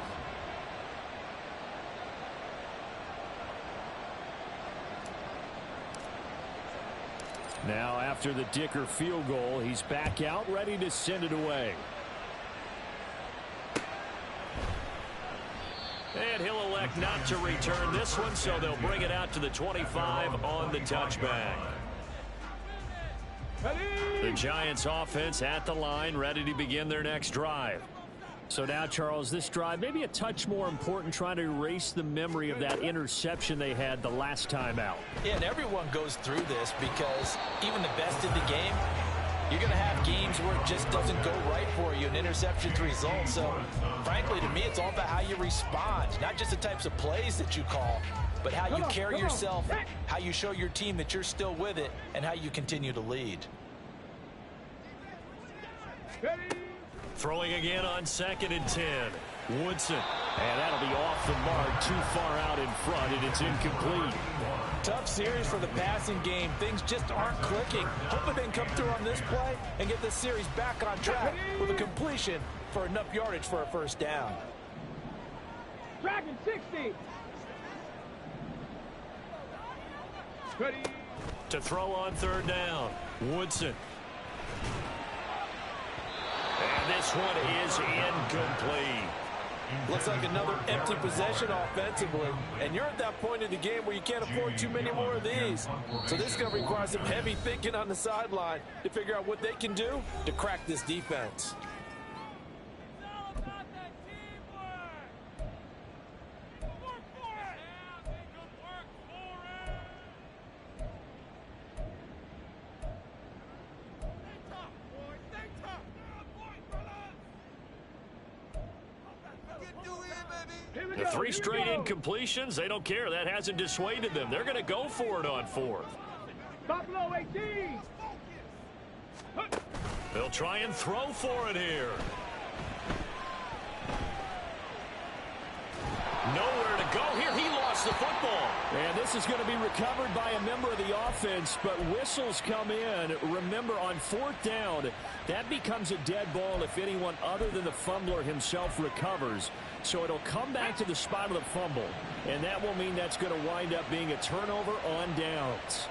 Now after the Dicker field goal, he's back out ready to send it away. And he'll elect not to return this one, so they'll bring it out to the 25 on the touchback. The Giants offense at the line, ready to begin their next drive. So now, Charles, this drive maybe a touch more important, trying to erase the memory of that interception they had the last time out. Yeah, and everyone goes through this because even the best in the game, you're going to have games where it just doesn't go right for you, an interception's result. So, frankly, to me, it's all about how you respond, not just the types of plays that you call, but how you carry yourself, how you show your team that you're still with it, and how you continue to lead. Throwing again on 2nd and 10. Woodson. And that'll be off the mark, too far out in front, and it's incomplete. Tough series for the passing game. Things just aren't clicking. Hoping they can come through on this play and get this series back on track with a completion for enough yardage for a first down. Dragon 60. Ready. To throw on 3rd down. Woodson. And this one is incomplete. Looks like another empty possession offensively. And you're at that point in the game where you can't afford too many more of these. So this is going to require some heavy thinking on the sideline to figure out what they can do to crack this defense. The 3 straight incompletions, they don't care. That hasn't dissuaded them. They're going to go for it on 4th. Buffalo 18. They'll try and throw for it here. Nowhere to go here. He lost the football. And this is going to be recovered by a member of the offense, but whistles come in. Remember, on 4th down, that becomes a dead ball if anyone other than the fumbler himself recovers. So it'll come back to the spot of the fumble, and that will mean that's going to wind up being a turnover on downs.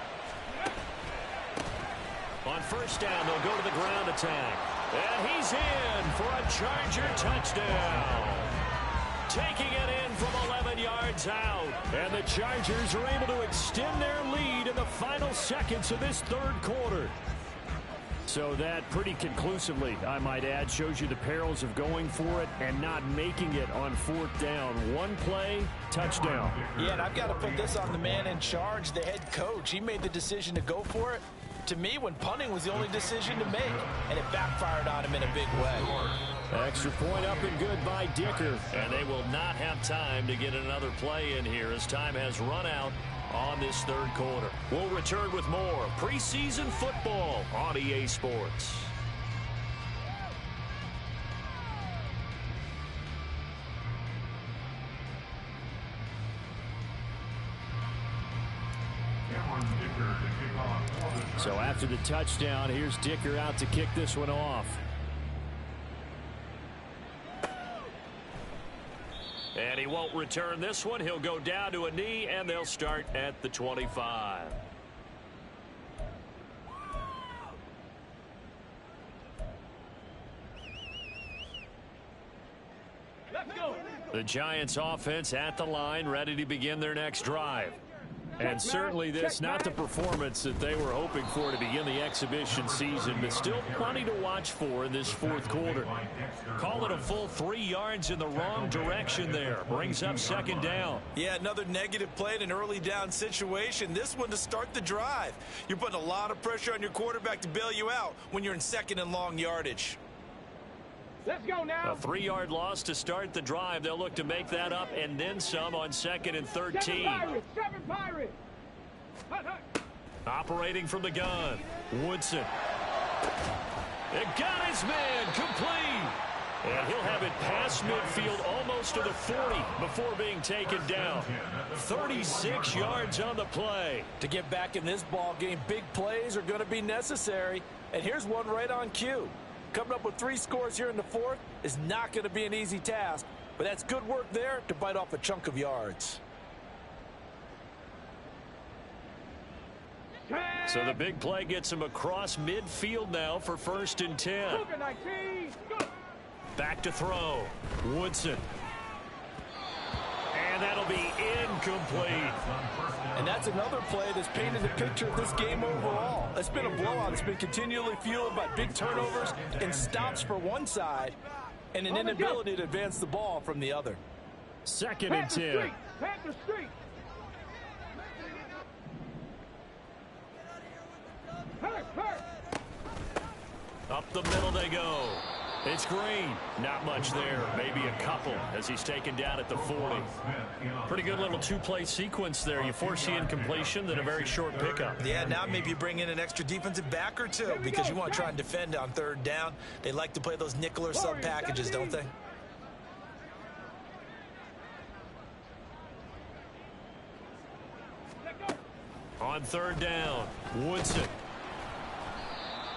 On 1st down, they'll go to the ground attack. And he's in for a Charger touchdown. Taking it in from 11 yards out. And the Chargers are able to extend their lead in the final seconds of this 3rd quarter. So that pretty conclusively, I might add, shows you the perils of going for it and not making it on 4th down. One play, touchdown. Yeah, and I've got to put this on the man in charge, the head coach. He made the decision to go for it. To me, when punting was the only decision to make, and it backfired on him in a big way. Extra point up and good by Dicker. And they will not have time to get another play in here as time has run out on this 3rd quarter. We'll return with more preseason football on EA Sports. Cameron Dicker So after the touchdown, here's Dicker out to kick this one off. And he won't return this one. He'll go down to a knee, and they'll start at the 25. Let's go. The Giants offense at the line, ready to begin their next drive. And certainly this, not the performance that they were hoping for to begin the exhibition season, but still plenty to watch for in this fourth quarter. Call it a full 3 yards in the wrong direction there. Brings up second down. Yeah, another negative play in an early down situation. This one to start the drive. You're putting a lot of pressure on your quarterback to bail you out when you're in second and long yardage. Let's go now. A 3-yard loss to start the drive. They'll look to make that up and then some on 2nd and 13. Seven Pirates. Operating from the gun. Woodson. It got his man complete. And he'll have it past midfield almost to the 40 before being taken down. 36 yards on the play. To get back in this ball game, big plays are going to be necessary. And here's one right on cue. Coming up with 3 scores here in the fourth is not going to be an easy task, but that's good work there to bite off a chunk of yards. So the big play gets him across midfield now for 1st and 10. Back to throw. Woodson. And that'll be incomplete. And that's another play that's painted the picture of this game overall. It's been a blowout. It's been continually fueled by big turnovers and stops for one side and an inability to advance the ball from the other. 2nd and 10. Panther Street. Hurt. Up the middle they go. It's Green. Not much there. Maybe a couple as he's taken down at the 40. Pretty good little 2-play sequence there. You force the incompletion, then a very short pickup. Yeah, now maybe you bring in an extra defensive back or two because you want to try and defend on 3rd down. They like to play those nickel or sub packages, don't they? On 3rd down, Woodson.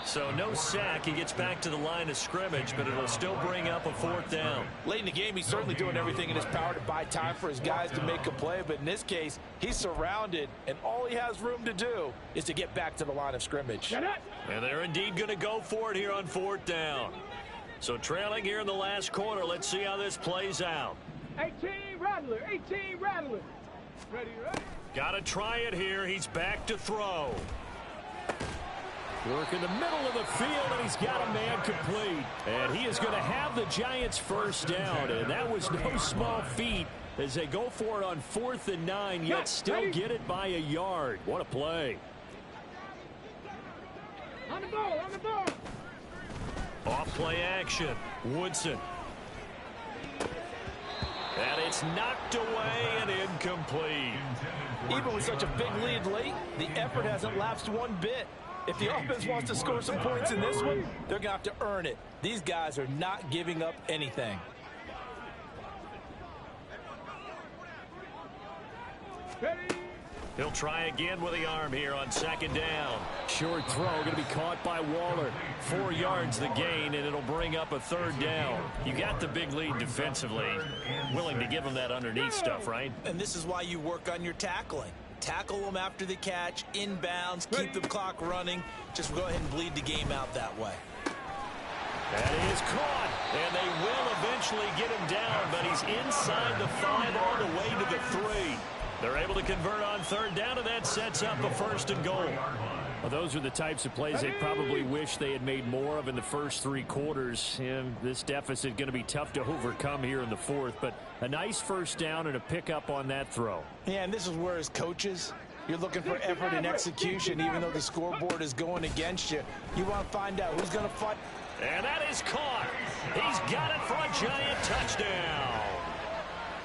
So no sack. He gets back to the line of scrimmage, but it'll still bring up a 4th down. Late in the game, he's certainly doing everything in his power to buy time for his guys to make a play, but in this case, he's surrounded, and all he has room to do is to get back to the line of scrimmage. And they're indeed going to go for it here on 4th down. So trailing here in the last quarter, let's see how this plays out. 18 Rattler. Ready. Got to try it here. He's back to throw. Work in the middle of the field, and he's got a man complete. And he is going to have the Giants' 1st down, and that was no small feat as they go for it on 4th and 9, yet still get it by a yard. What a play. On the ball. Off play action. Woodson. And it's knocked away and incomplete. Even with such a big lead late, the effort hasn't lapsed one bit. If the offense wants to score some points in this one, they're going to have to earn it. These guys are not giving up anything. He'll try again with the arm here on 2nd down. Short throw going to be caught by Waller. 4 yards the gain, and it'll bring up a 3rd down. You got the big lead defensively. Willing to give them that underneath stuff, right? And this is why you work on your tackling. Tackle them after the catch, inbounds, keep the clock running. Just go ahead and bleed the game out that way. That is caught, and they will eventually get him down, but he's inside the 5 all the way to the 3. They're able to convert on 3rd down, and that sets up a 1st and goal. Well, those are the types of plays they probably wish they had made more of in the first 3 quarters. And this deficit going to be tough to overcome here in the 4th. But a nice 1st down and a pickup on that throw. Yeah, and this is where as coaches, you're looking for effort and execution. Even though the scoreboard is going against you, you want to find out who's going to fight. And that is caught. He's got it for a Giant touchdown.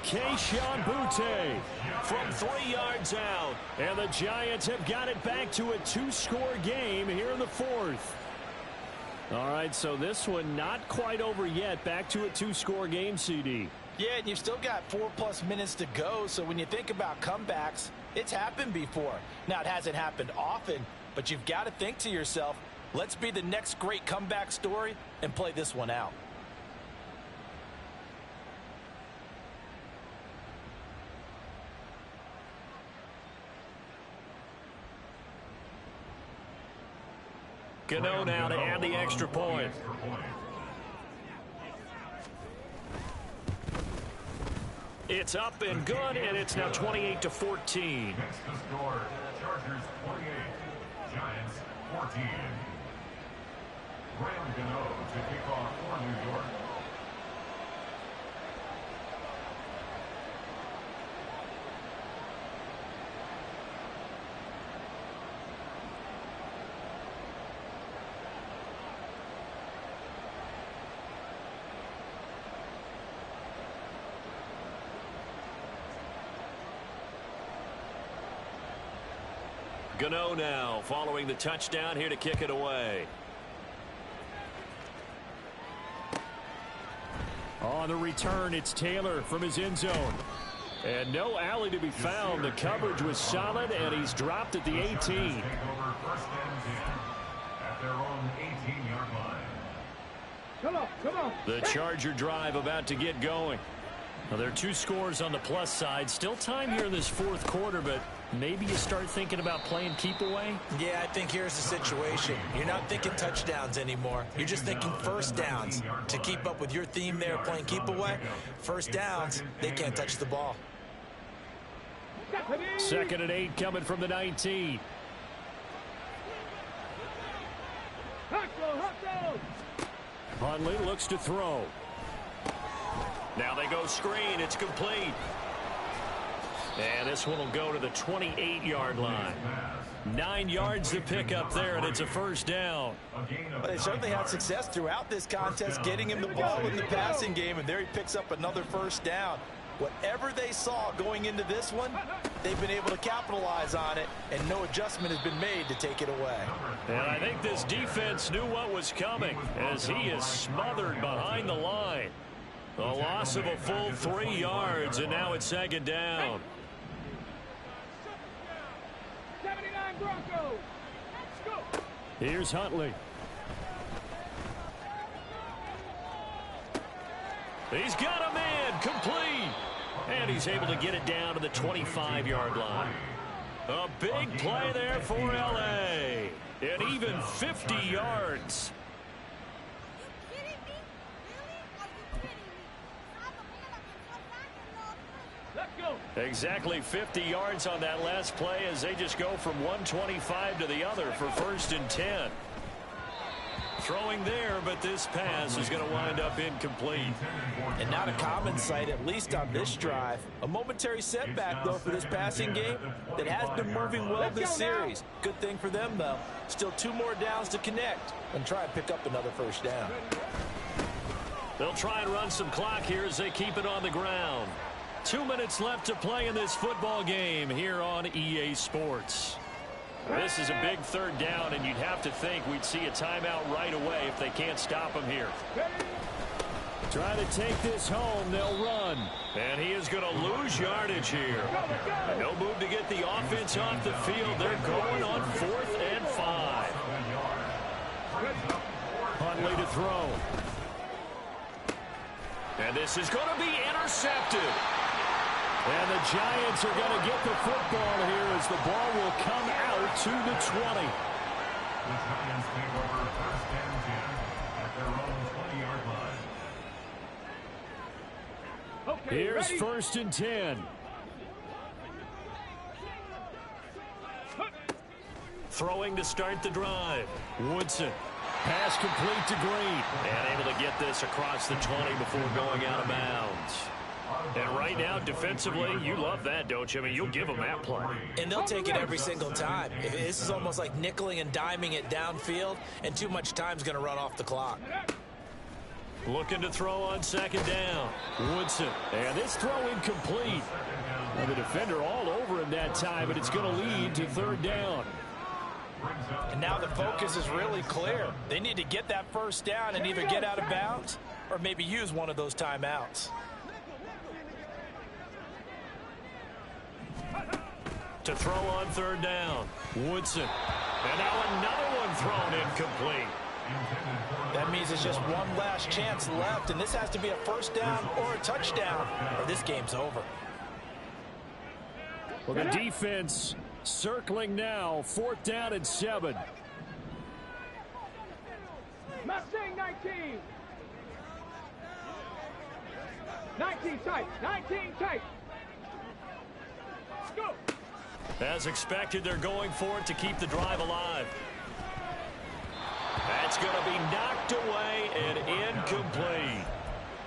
Keyshawn Butte from 3 yards out. And the Giants have got it back to a 2-score game here in the 4th. All right, so this one not quite over yet. Back to a 2-score game, CD. Yeah, and you've still got 4+ minutes to go, so when you think about comebacks, it's happened before. Now, it hasn't happened often, but you've got to think to yourself, let's be the next great comeback story and play this one out. Gano now to add the extra point. It's up and good, and it's now 28-14. Next to score, Chargers 28, Giants 14. Graham Gano to kick off for New York. Gano now following the touchdown here to kick it away. On the return, it's Taylor from his end zone. And no alley to be found. The coverage was solid, and he's dropped at the 18. Take over 1st and 10 at their own 18-yard line. Come on, come on. The Charger drive about to get going. Well, there are 2 scores on the plus side. Still time here in this 4th quarter, but maybe you start thinking about playing keep away? Yeah, I think here's the situation. You're not thinking touchdowns anymore. You're just thinking first downs. To keep up with your theme there, playing keep away, first downs, they can't touch the ball. 2nd and 8 coming from the 19. Huntley looks to throw. Now they go screen. It's complete. And this one will go to the 28-yard line. 9 yards to pick up there, and it's a first down. But they certainly had success throughout this contest getting him the ball in the passing game, and there he picks up another first down. Whatever they saw going into this one, they've been able to capitalize on it, and no adjustment has been made to take it away. And I think this defense knew what was coming as he is smothered behind the line. A loss of a full 3 yards, and now it's 2nd down. 79 Broncos. Let's go. Here's Huntley. He's got a man, complete. And he's able to get it down to the 25-yard line. A big play there for L.A. And even 50 yards. Exactly 50 yards on that last play as they just go from 125 to the other for 1st and 10. Throwing there, but this pass is going to wind up incomplete. And not a common sight, at least on this drive. A momentary setback, though, for this passing game that has been moving well this series. Good thing for them, though. Still 2 more downs to connect and try and pick up another first down. They'll try and run some clock here as they keep it on the ground. 2 minutes left to play in this football game here on EA Sports. This is a big 3rd down, and you'd have to think we'd see a timeout right away if they can't stop him here. Try to take this home. They'll run. And he is going to lose yardage here. No move to get the offense off the field. They're going on 4th and 5. Huntley to throw. And this is going to be intercepted. And the Giants are going to get the football here as the ball will come out to the 20. The Giants take over 1st and 10 at their own 20-yard line. Okay, here's ready? 1st and 10. Throwing to start the drive. Woodson. Pass complete to Green. And able to get this across the 20 before going out of bounds. And right now, defensively, you love that, don't you? I mean, you'll give them that play. And they'll take it every single time. This is almost like nickeling and diming it downfield, and too much time's going to run off the clock. Looking to throw on 2nd down. Woodson. And this throw incomplete. And the defender all over him that time, but it's going to lead to 3rd down. And now the focus is really clear. They need to get that first down and either get out of bounds or maybe use one of those timeouts. To throw on third down. Woodson. And now another one thrown incomplete. That means it's just one last chance left, and this has to be a first down or a touchdown, or this game's over. Well, the defense circling now. 4th down and 7. Mustang 19. 19 tight. 19 tight. Let's go. As expected, they're going for it to keep the drive alive. That's going to be knocked away and incomplete.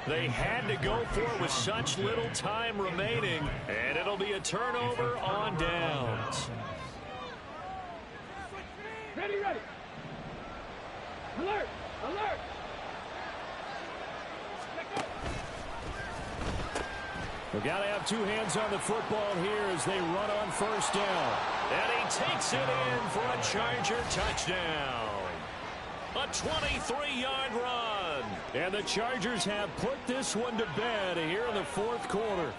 They had to go for it with such little time remaining, and it'll be a turnover on downs. Ready, ready. Alert, alert. We've got to have two hands on the football here as they run on first down. And he takes it in for a Charger touchdown. A 23-yard run. And the Chargers have put this one to bed here in the 4th quarter.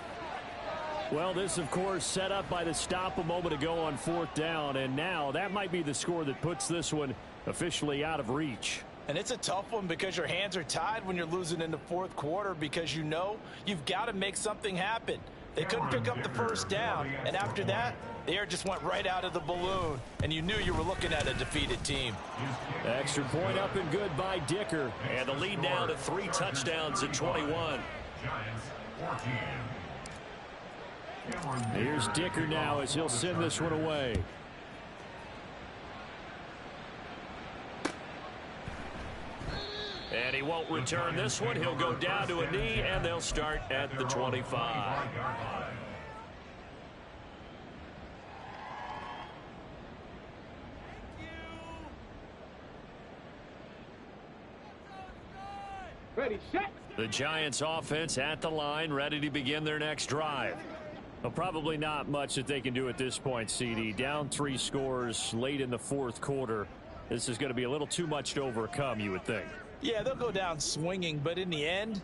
Well, this, of course, set up by the stop a moment ago on 4th down. And now that might be the score that puts this one officially out of reach. And it's a tough one because your hands are tied when you're losing in the 4th quarter because you know you've got to make something happen. They couldn't pick up the first down, and after that, the air just went right out of the balloon, and you knew you were looking at a defeated team. Extra point up and good by Dicker, and the lead now to 3 touchdowns at 21. Here's Dicker now as he'll send this one away. And he won't return this one. He'll go down to a knee, and they'll start at the 25. Ready, set. The Giants offense at the line, ready to begin their next drive. Well, probably not much that they can do at this point, CD. Down 3 scores late in the 4th quarter. This is going to be a little too much to overcome, you would think. Yeah, they'll go down swinging, but in the end,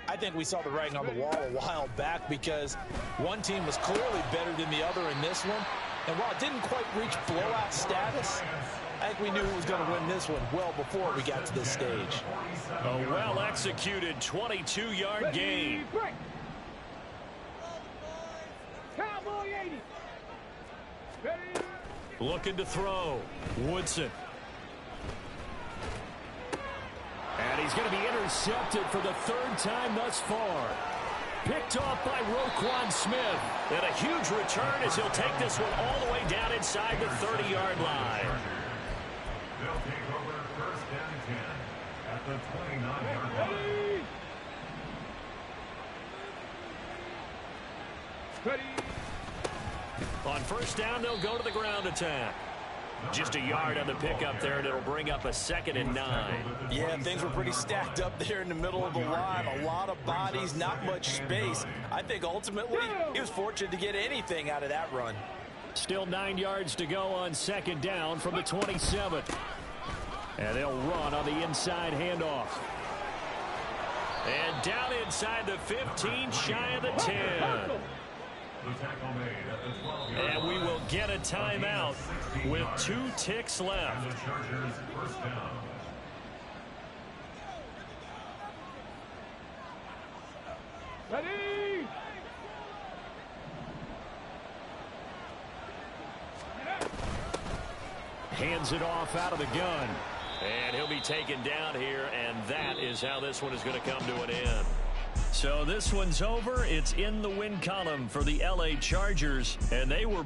I think we saw the writing on the wall a while back because one team was clearly better than the other in this one. And while it didn't quite reach blowout status, I think we knew who was going to win this one well before we got to this stage. A well-executed 22-yard gain. Break. Cowboy 80. Ready. Looking to throw. Woodson. And he's going to be intercepted for the 3rd time thus far. Picked off by Roquan Smith. And a huge return as he'll take this one all the way down inside the 30-yard line. They'll take over 1st and 10 at the 29-yard line. Ready. On first down, they'll go to the ground attack. Just a yard on the pickup there, and it'll bring up a 2nd and 9. Yeah, things were pretty stacked up there in the middle of the line. A lot of bodies, not much space. I think ultimately he was fortunate to get anything out of that run. Still 9 yards to go on 2nd down from the 27. And they'll run on the inside handoff. And down inside the 15, shy of the 10. And we will get a timeout with 2 ticks left. Ready. Hands it off out of the gun. And he'll be taken down here, and that is how this one is going to come to an end. So this one's over. It's in the win column for the LA Chargers, and they were